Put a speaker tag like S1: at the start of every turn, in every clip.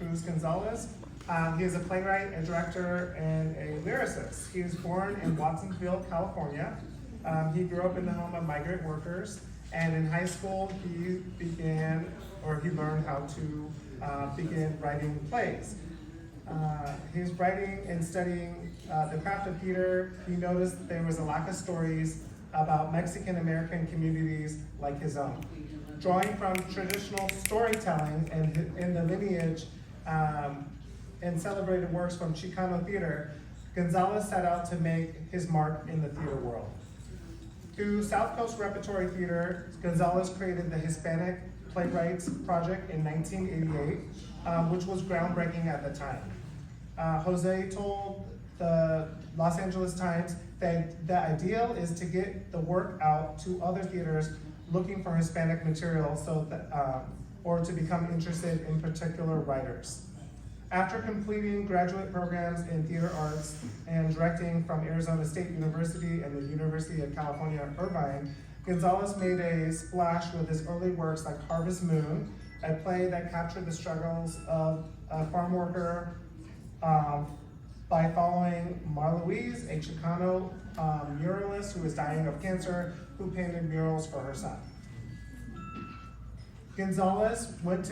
S1: Cruz González. He is a playwright, a director, and a lyricist. He was born in Watsonville, California. He grew up in the home of migrant workers, and in high school he learned how to begin writing plays. He was writing and studying the craft of theater. He noticed that there was a lack of stories about Mexican-American communities like his own. Drawing from traditional storytelling and in the lineage and celebrated works from Chicano theater, González set out to make his mark in the theater world. Through South Coast Repertory Theater, González created the Hispanic Playwrights Project in 1988, which was groundbreaking at the time. Jose told the Los Angeles Times that the ideal is to get the work out to other theaters looking for Hispanic material or to become interested in particular writers. After completing graduate programs in theater arts and directing from Arizona State University and the University of California, Irvine, González made a splash with his early works like Harvest Moon, a play that captured the struggles of a farm worker by following Mar Louise, a Chicano muralist who was dying of cancer, who painted murals for her son. González went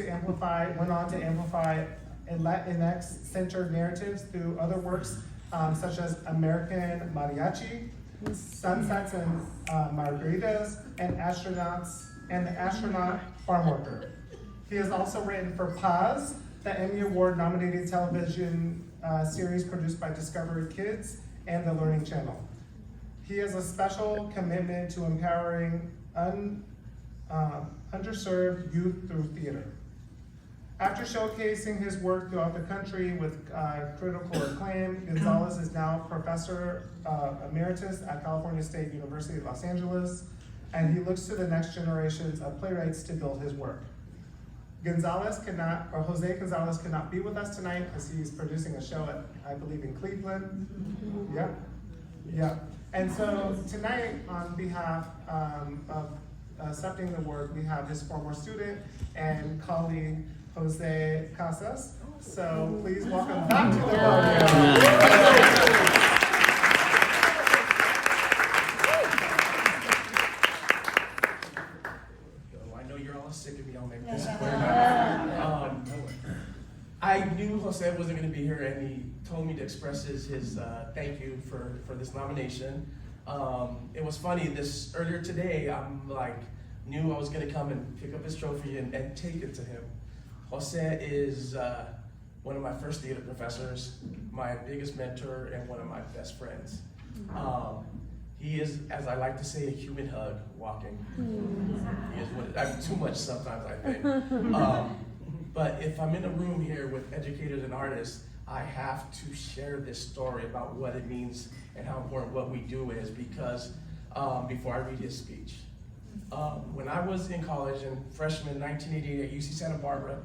S1: on to amplify Latinx-centered narratives through other works such as American Mariachi, Sunsets and Margaritas, and the Astronaut Farm Worker. He has also written for Paz, the Emmy Award-nominated television series produced by Discovery Kids and the Learning Channel. He has a special commitment to empowering underserved youth through theater. After showcasing his work throughout the country with critical acclaim, González is now Professor Emeritus at California State University of Los Angeles, and he looks to the next generations of playwrights to build his work. Jose González cannot be with us tonight because he's producing a show at, I believe, in Cleveland. Yeah. And so tonight, on behalf of accepting the award, we have his former student and colleague, Jose Casas. So please welcome back to the podium.
S2: I know you're all sick of me. I'll make this quick. I knew Jose wasn't going to be here, and he told me to express his thank you for this nomination. It was funny, earlier today, knew I was going to come and pick up his trophy and take it to him. Jose is one of my first theater professors, my biggest mentor, and one of my best friends. He is, as I like to say, a human hug walking. He is I'm too much sometimes, I think. But if I'm in a room here with educators and artists, I have to share this story about what it means and how important what we do is, because before I read his speech. When I was in college in freshman 1988 at UC Santa Barbara,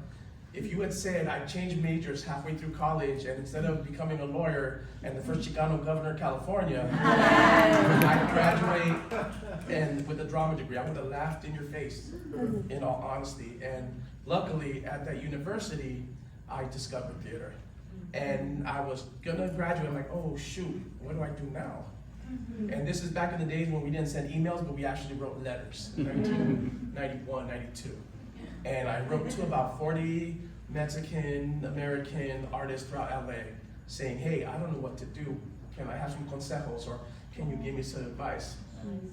S2: if you had said I changed majors halfway through college and instead of becoming a lawyer and the first Chicano governor of California, I'd graduate and with a drama degree, I would have laughed in your face, in all honesty. And luckily at that university, I discovered theater. And I was gonna graduate, I'm like, oh shoot, what do I do now? And this is back in the days when we didn't send emails, but we actually wrote letters, 1991, 92. And I wrote to about 40 Mexican-American artists throughout LA saying, hey, I don't know what to do. Can I have some consejos, or can you give me some advice?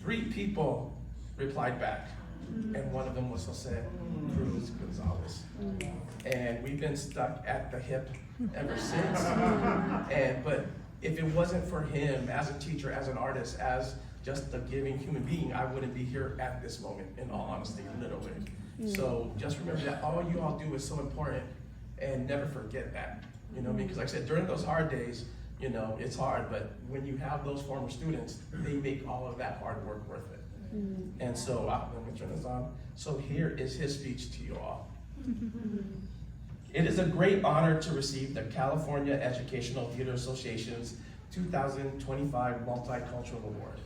S2: 3 people replied back, and one of them was Jose Cruz González. And we've been stuck at the hip ever since. But if it wasn't for him as a teacher, as an artist, as just a giving human being, I wouldn't be here at this moment, in all honesty, literally. So just remember that all you all do is so important, and never forget that. Because like I said, during those hard days, it's hard, but when you have those former students, they make all of that hard work worth it. And so, let me turn this on. So here is his speech to you all. It is a great honor to receive the California Educational Theater Association's 2025 Multicultural Award.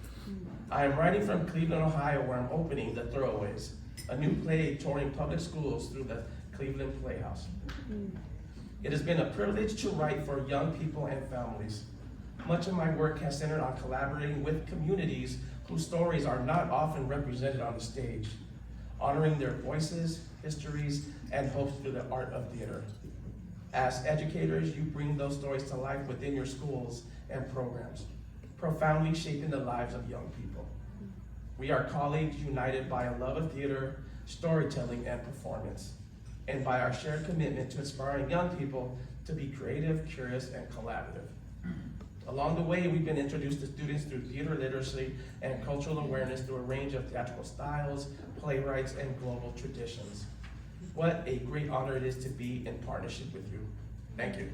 S2: I am writing from Cleveland, Ohio, where I'm opening The Throwaways, a new play touring public schools through the Cleveland Playhouse. It has been a privilege to write for young people and families. Much of my work has centered on collaborating with communities whose stories are not often represented on the stage, honoring their voices, histories, and hopes through the art of theater. As educators, you bring those stories to life within your schools and programs, profoundly shaping the lives of young people. We are colleagues united by a love of theater, storytelling, and performance, and by our shared commitment to inspiring young people to be creative, curious, and collaborative. Along the way, we've been introduced to students through theater literacy and cultural awareness through a range of theatrical styles, playwrights, and global traditions. What a great honor it is to be in partnership with you. Thank you.